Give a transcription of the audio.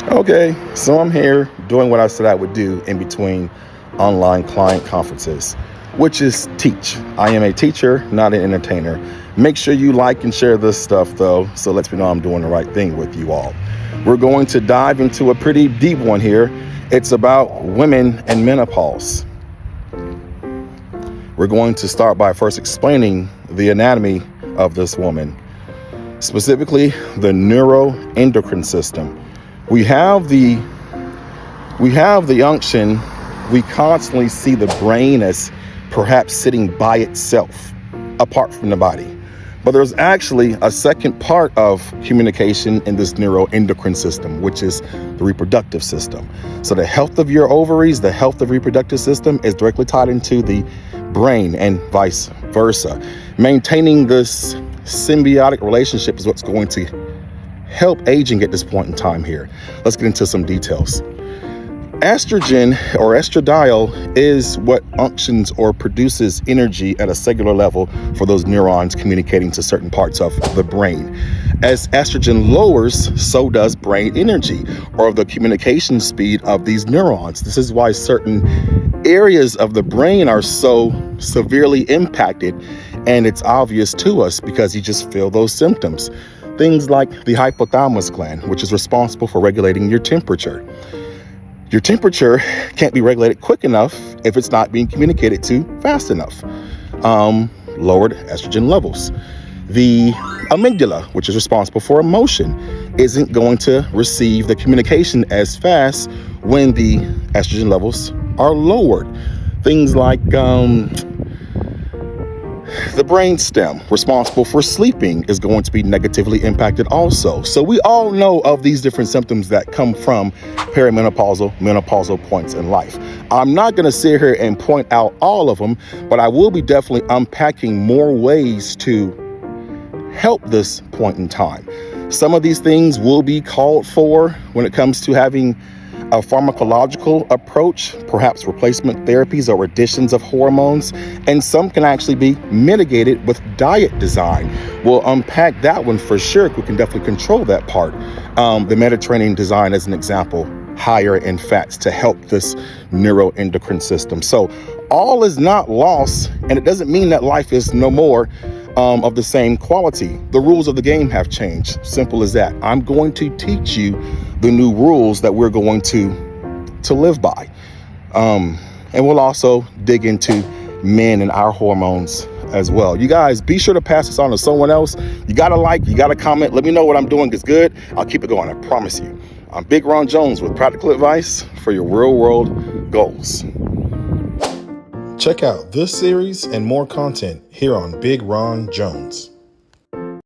Okay, so I'm here doing what I said I would do in between online client conferences, which is teach. I am a teacher, not an entertainer. Make sure you like and share this stuff though, so it lets me know I'm doing the right thing with you all. We're going to dive into a pretty deep one here. It's about women and menopause. We're going to start by first explaining the anatomy of this woman, specifically the neuroendocrine system. We have the unction. We constantly see the brain as perhaps sitting by itself, apart from the body. But there's actually a second part of communication in this neuroendocrine system, which is the reproductive system. So the health of your ovaries, the health of reproductive system is directly tied into the brain and vice versa. Maintaining this symbiotic relationship is what's going to help aging at this point in time here. Let's get into some details. Estrogen or estradiol is what unctions or produces energy at a cellular level for those neurons communicating to certain parts of the brain. As estrogen lowers, so does brain energy or the communication speed of these neurons. This is why certain areas of the brain are so severely impacted, and it's obvious to us because you just feel those symptoms. Things like the hypothalamus gland, which is responsible for regulating your temperature. Your temperature can't be regulated quick enough if it's not being communicated to fast enough. Lowered estrogen levels. The amygdala, which is responsible for emotion, isn't going to receive the communication as fast when the estrogen levels are lowered. Things like the brain stem, responsible for sleeping, is going to be negatively impacted also. So we all know of these different symptoms that come from perimenopausal, menopausal points in life. I'm not going to sit here and point out all of them, but I will be definitely unpacking more ways to help this point in time. Some of these things will be called for when it comes to having a pharmacological approach, perhaps replacement therapies or additions of hormones, and some can actually be mitigated with diet design. We'll unpack that one for sure. We can definitely control that part. The Mediterranean design as an example, higher in fats to help this neuroendocrine system. So all is not lost, and it doesn't mean that life is no more of the same quality. The rules of the game have changed. Simple as that. I'm going to teach you the new rules that we're going to live by. And we'll also dig into men and our hormones as well. You guys, be sure to pass this on to someone else. You gotta like, you gotta comment. Let me know what I'm doing is good. I'll keep it going, I promise you. I'm Big Ron Jones with practical advice for your real world goals. Check out this series and more content here on Big Ron Jones.